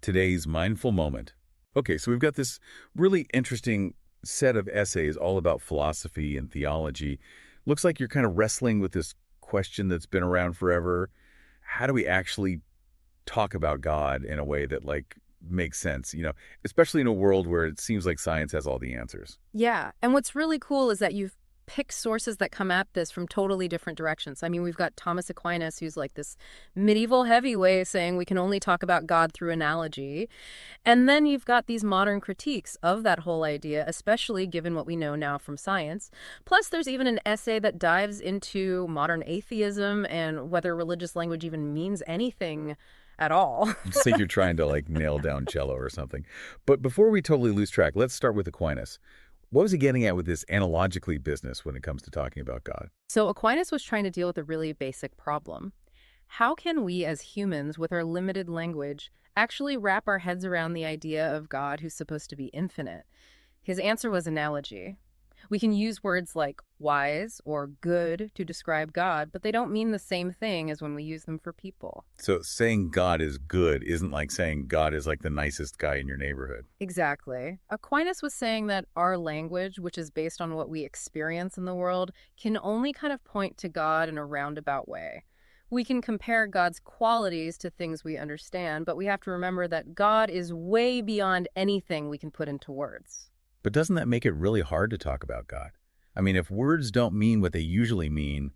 Today's mindful moment. Okay, so we've got this really interesting set of essays all about philosophy and theology. Looks like you're kind of wrestling with this question that's been around forever. How do we actually talk about God in a way that makes sense, especially in a world where it seems like science has all the answers? Yeah, and what's really cool is that you've picked sources that come at this from totally different directions. I mean, we've got Thomas Aquinas, who's like this medieval heavyweight saying we can only talk about God through analogy. And then you've got these modern critiques of that whole idea, especially given what we know now from science. Plus, there's even an essay that dives into modern atheism and whether religious language even means anything at all. It's like you're trying to nail down cello or something. But before we totally lose track, let's start with Aquinas. What was he getting at with this analogically business when it comes to talking about God? So Aquinas was trying to deal with a really basic problem. How can we as humans, with our limited language, actually wrap our heads around the idea of God who's supposed to be infinite? His answer was analogy. We can use words like wise or good to describe God, but they don't mean the same thing as when we use them for people. So saying God is good isn't like saying God is like the nicest guy in your neighborhood. Exactly. Aquinas was saying that our language, which is based on what we experience in the world, can only kind of point to God in a roundabout way. We can compare God's qualities to things we understand, but we have to remember that God is way beyond anything we can put into words. But doesn't that make it really hard to talk about God? I mean, if words don't mean what they usually mean,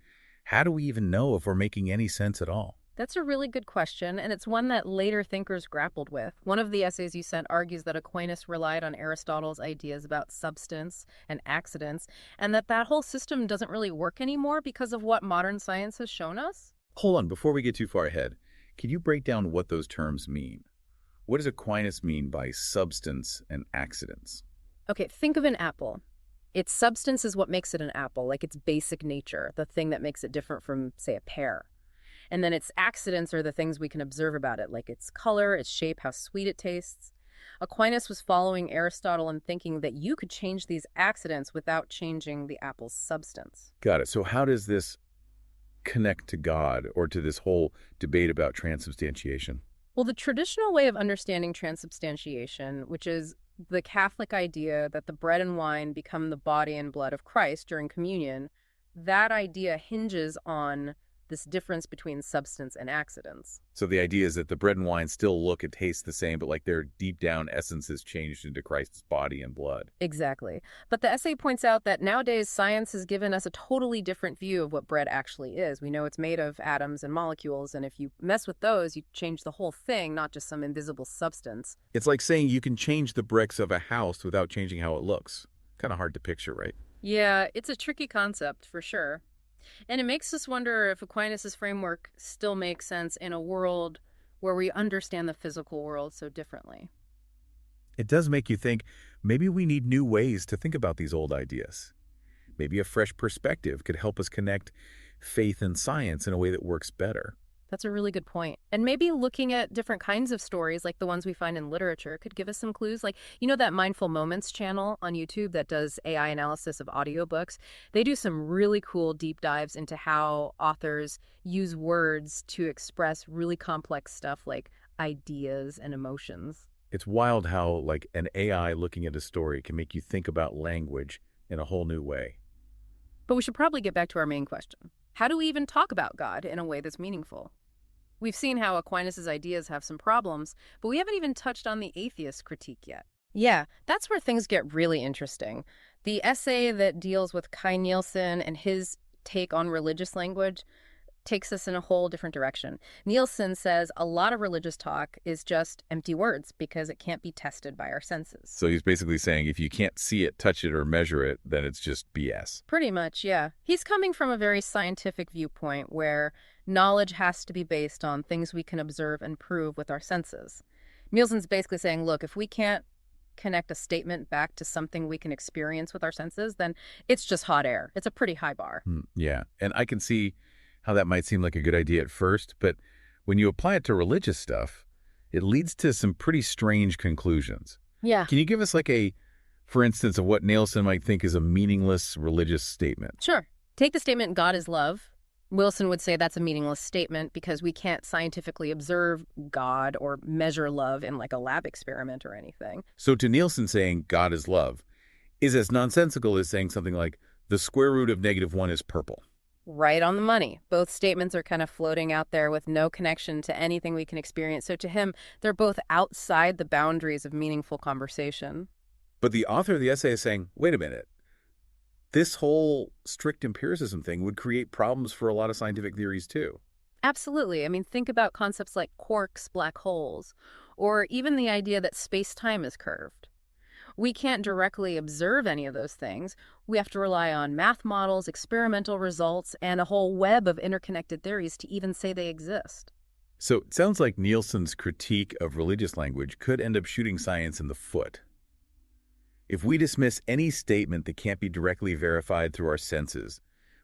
how do we even know if we're making any sense at all? That's a really good question, and it's one that later thinkers grappled with. One of the essays you sent argues that Aquinas relied on Aristotle's ideas about substance and accidents, and that whole system doesn't really work anymore because of what modern science has shown us. Hold on, before we get too far ahead, can you break down what those terms mean? What does Aquinas mean by substance and accidents? Okay, think of an apple. Its substance is what makes it an apple, like its basic nature, the thing that makes it different from, say, a pear. And then its accidents are the things we can observe about it, like its color, its shape, how sweet it tastes. Aquinas was following Aristotle and thinking that you could change these accidents without changing the apple's substance. Got it. So how does this connect to God or to this whole debate about transubstantiation? Well, the traditional way of understanding transubstantiation, which is the Catholic idea that the bread and wine become the body and blood of Christ during communion, that idea hinges on this difference between substance and accidents. So the idea is that the bread and wine still look and taste the same, but their deep down essence is changed into Christ's body and blood. Exactly. But the essay points out that nowadays science has given us a totally different view of what bread actually is. We know it's made of atoms and molecules, and if you mess with those, you change the whole thing, not just some invisible substance. It's like saying you can change the bricks of a house without changing how it looks. Kind of hard to picture, right? Yeah, it's a tricky concept for sure. And it makes us wonder if Aquinas' framework still makes sense in a world where we understand the physical world so differently. It does make you think maybe we need new ways to think about these old ideas. Maybe a fresh perspective could help us connect faith and science in a way that works better. That's a really good point. And maybe looking at different kinds of stories, like the ones we find in literature, could give us some clues. Like, that Mindful Moments channel on YouTube that does AI analysis of audiobooks? They do some really cool deep dives into how authors use words to express really complex stuff like ideas and emotions. It's wild how, an AI looking at a story can make you think about language in a whole new way. But we should probably get back to our main question. How do we even talk about God in a way that's meaningful? We've seen how Aquinas' ideas have some problems, but we haven't even touched on the atheist critique yet. Yeah, that's where things get really interesting. The essay that deals with Kai Nielsen and his take on religious language takes us in a whole different direction. Nielsen says a lot of religious talk is just empty words because it can't be tested by our senses. So he's basically saying if you can't see it, touch it, or measure it, then it's just BS. Pretty much, yeah. He's coming from a very scientific viewpoint where knowledge has to be based on things we can observe and prove with our senses. Nielsen's basically saying, look, if we can't connect a statement back to something we can experience with our senses, then it's just hot air. It's a pretty high bar. Yeah, and I can see how that might seem like a good idea at first, but when you apply it to religious stuff, it leads to some pretty strange conclusions. Yeah. Can you give us for instance, of what Nielsen might think is a meaningless religious statement? Sure. Take the statement, God is love. Wilson would say that's a meaningless statement because we can't scientifically observe God or measure love in like a lab experiment or anything. So to Nielsen, saying God is love is as nonsensical as saying something like the square root of -1 is purple. Right on the money. Both statements are kind of floating out there with no connection to anything we can experience. So to him, they're both outside the boundaries of meaningful conversation. But the author of the essay is saying, wait a minute, this whole strict empiricism thing would create problems for a lot of scientific theories too. Absolutely. I mean, think about concepts like quarks, black holes, or even the idea that space-time is curved. We can't directly observe any of those things. We have to rely on math models, experimental results, and a whole web of interconnected theories to even say they exist. So it sounds like Nielsen's critique of religious language could end up shooting science in the foot. If we dismiss any statement that can't be directly verified through our senses,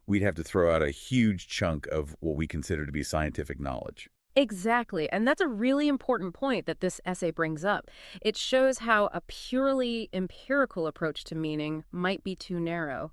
we'd have to throw out a huge chunk of what we consider to be scientific knowledge. Exactly. And that's a really important point that this essay brings up. It shows how a purely empirical approach to meaning might be too narrow.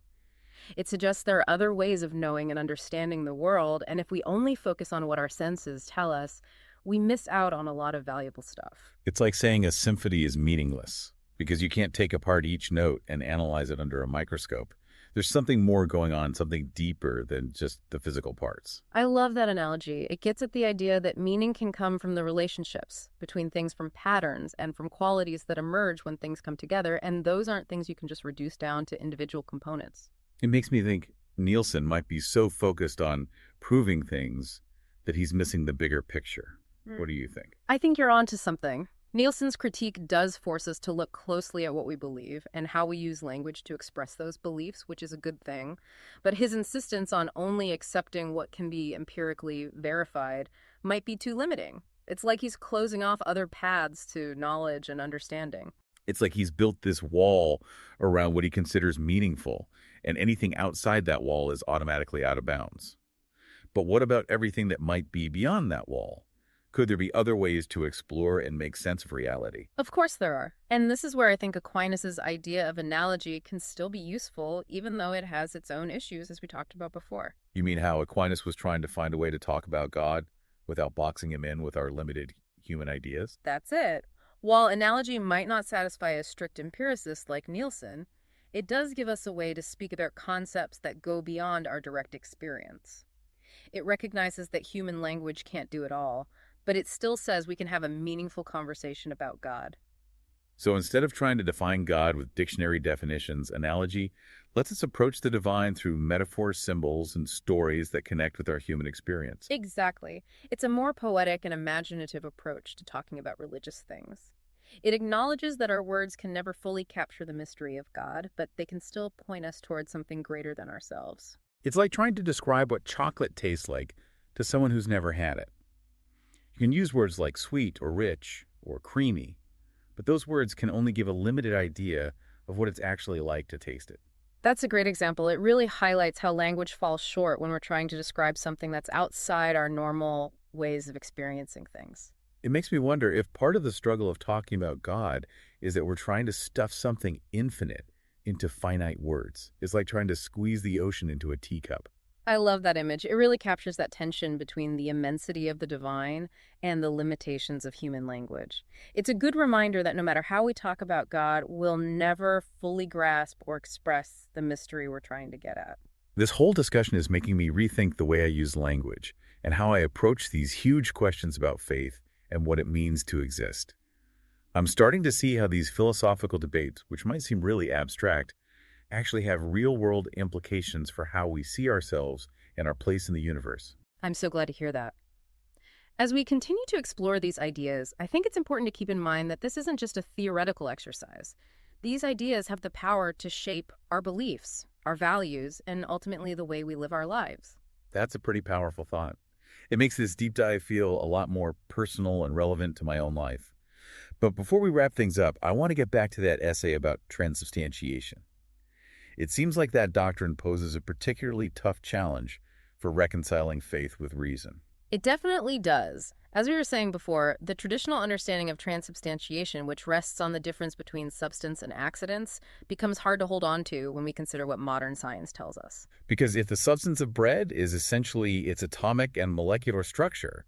It suggests there are other ways of knowing and understanding the world, and if we only focus on what our senses tell us, we miss out on a lot of valuable stuff. It's like saying a symphony is meaningless because you can't take apart each note and analyze it under a microscope. There's something more going on, something deeper than just the physical parts. I love that analogy. It gets at the idea that meaning can come from the relationships between things, from patterns and from qualities that emerge when things come together, and those aren't things you can just reduce down to individual components. It makes me think Nielsen might be so focused on proving things that he's missing the bigger picture. What do you think? I think you're onto something. Nielsen's critique does force us to look closely at what we believe and how we use language to express those beliefs, which is a good thing. But his insistence on only accepting what can be empirically verified might be too limiting. It's like he's closing off other paths to knowledge and understanding. It's like he's built this wall around what he considers meaningful, and anything outside that wall is automatically out of bounds. But what about everything that might be beyond that wall? Could there be other ways to explore and make sense of reality? Of course there are. And this is where I think Aquinas's idea of analogy can still be useful, even though it has its own issues, as we talked about before. You mean how Aquinas was trying to find a way to talk about God without boxing him in with our limited human ideas? That's it. While analogy might not satisfy a strict empiricist like Nielsen, it does give us a way to speak about concepts that go beyond our direct experience. It recognizes that human language can't do it all, but it still says we can have a meaningful conversation about God. So instead of trying to define God with dictionary definitions, analogy lets us approach the divine through metaphors, symbols, and stories that connect with our human experience. Exactly. It's a more poetic and imaginative approach to talking about religious things. It acknowledges that our words can never fully capture the mystery of God, but they can still point us towards something greater than ourselves. It's like trying to describe what chocolate tastes like to someone who's never had it. You can use words like sweet or rich or creamy, but those words can only give a limited idea of what it's actually like to taste it. That's a great example. It really highlights how language falls short when we're trying to describe something that's outside our normal ways of experiencing things. It makes me wonder if part of the struggle of talking about God is that we're trying to stuff something infinite into finite words. It's like trying to squeeze the ocean into a teacup. I love that image. It really captures that tension between the immensity of the divine and the limitations of human language. It's a good reminder that no matter how we talk about God, we'll never fully grasp or express the mystery we're trying to get at. This whole discussion is making me rethink the way I use language and how I approach these huge questions about faith and what it means to exist. I'm starting to see how these philosophical debates, which might seem really abstract, actually have real-world implications for how we see ourselves and our place in the universe. I'm so glad to hear that. As we continue to explore these ideas, I think it's important to keep in mind that this isn't just a theoretical exercise. These ideas have the power to shape our beliefs, our values, and ultimately the way we live our lives. That's a pretty powerful thought. It makes this deep dive feel a lot more personal and relevant to my own life. But before we wrap things up, I want to get back to that essay about transubstantiation. It seems like that doctrine poses a particularly tough challenge for reconciling faith with reason. It definitely does. As we were saying before, the traditional understanding of transubstantiation, which rests on the difference between substance and accidents, becomes hard to hold on to when we consider what modern science tells us. Because if the substance of bread is essentially its atomic and molecular structure,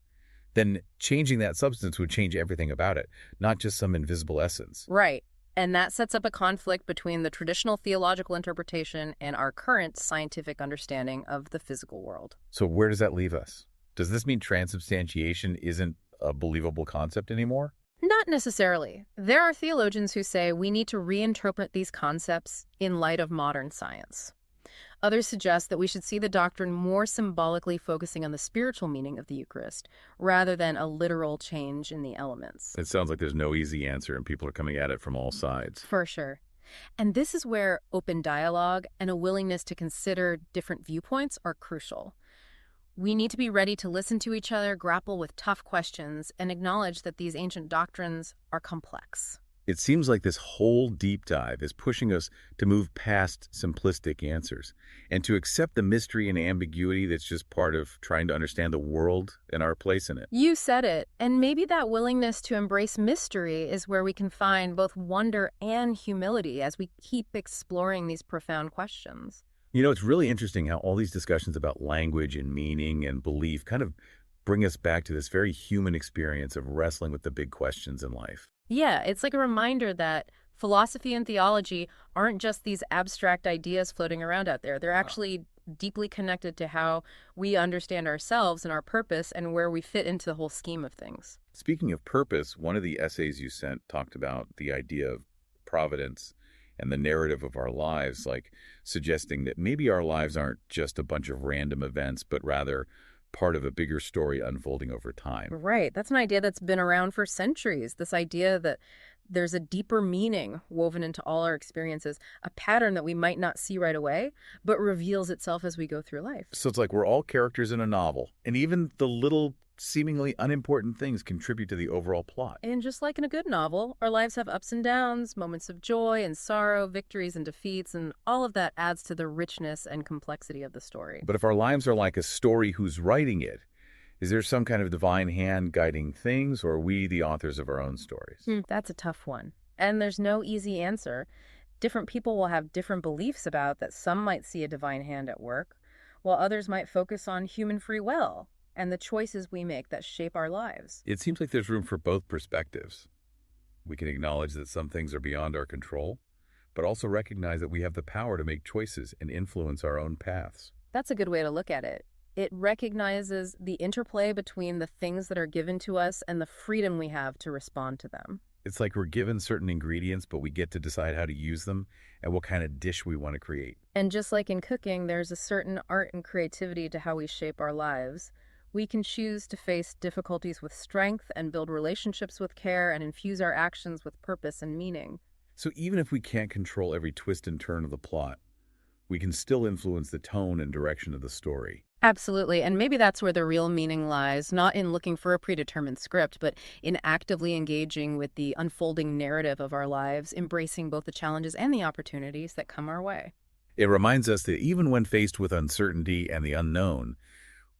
then changing that substance would change everything about it, not just some invisible essence. Right. And that sets up a conflict between the traditional theological interpretation and our current scientific understanding of the physical world. So where does that leave us? Does this mean transubstantiation isn't a believable concept anymore? Not necessarily. There are theologians who say we need to reinterpret these concepts in light of modern science. Others suggest that we should see the doctrine more symbolically focusing on the spiritual meaning of the Eucharist, rather than a literal change in the elements. It sounds like there's no easy answer and people are coming at it from all sides. For sure. And this is where open dialogue and a willingness to consider different viewpoints are crucial. We need to be ready to listen to each other, grapple with tough questions, and acknowledge that these ancient doctrines are complex. It seems like this whole deep dive is pushing us to move past simplistic answers and to accept the mystery and ambiguity that's just part of trying to understand the world and our place in it. You said it, and maybe that willingness to embrace mystery is where we can find both wonder and humility as we keep exploring these profound questions. You know, it's really interesting how all these discussions about language and meaning and belief kind of bring us back to this very human experience of wrestling with the big questions in life. Yeah, it's like a reminder that philosophy and theology aren't just these abstract ideas floating around out there. They're actually deeply connected to how we understand ourselves and our purpose and where we fit into the whole scheme of things. Speaking of purpose, one of the essays you sent talked about the idea of providence and the narrative of our lives, like suggesting that maybe our lives aren't just a bunch of random events, but rather part of a bigger story unfolding over time. Right. That's an idea that's been around for centuries. This idea that there's a deeper meaning woven into all our experiences, a pattern that we might not see right away, but reveals itself as we go through life. So it's like we're all characters in a novel, and even the little seemingly unimportant things contribute to the overall plot. And just like in a good novel, our lives have ups and downs, moments of joy and sorrow, victories and defeats, and all of that adds to the richness and complexity of the story. But if our lives are like a story, who's writing it? Is there some kind of divine hand guiding things, or are we the authors of our own stories? That's a tough one. And there's no easy answer. Different people will have different beliefs about that. Some might see a divine hand at work, while others might focus on human free will and the choices we make that shape our lives. It seems like there's room for both perspectives. We can acknowledge that some things are beyond our control, but also recognize that we have the power to make choices and influence our own paths. That's a good way to look at it. It recognizes the interplay between the things that are given to us and the freedom we have to respond to them. It's like we're given certain ingredients, but we get to decide how to use them and what kind of dish we want to create. And just like in cooking, there's a certain art and creativity to how we shape our lives. We can choose to face difficulties with strength and build relationships with care and infuse our actions with purpose and meaning. So even if we can't control every twist and turn of the plot, we can still influence the tone and direction of the story. Absolutely. And maybe that's where the real meaning lies, not in looking for a predetermined script, but in actively engaging with the unfolding narrative of our lives, embracing both the challenges and the opportunities that come our way. It reminds us that even when faced with uncertainty and the unknown,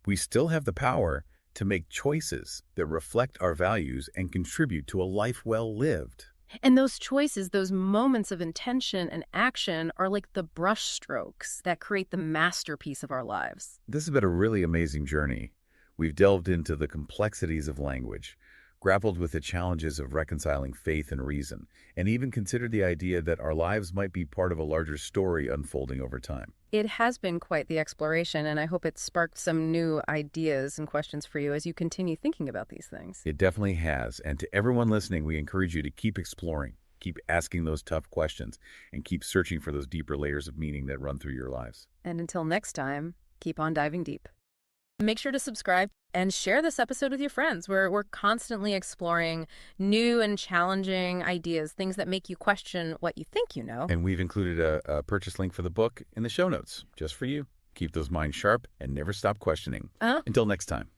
we still have the power to make choices that reflect our values and contribute to a life well lived. And those choices, those moments of intention and action are like the brush strokes that create the masterpiece of our lives. This has been a really amazing journey. We've delved into the complexities of language, grappled with the challenges of reconciling faith and reason, and even considered the idea that our lives might be part of a larger story unfolding over time. It has been quite the exploration, and I hope it sparked some new ideas and questions for you as you continue thinking about these things. It definitely has. And to everyone listening, we encourage you to keep exploring, keep asking those tough questions, and keep searching for those deeper layers of meaning that run through your lives. And until next time, keep on diving deep. Make sure to subscribe and share this episode with your friends. We're constantly exploring new and challenging ideas, things that make you question what you think you know. And we've included a purchase link for the book in the show notes, just for you. Keep those minds sharp and never stop questioning. Until next time.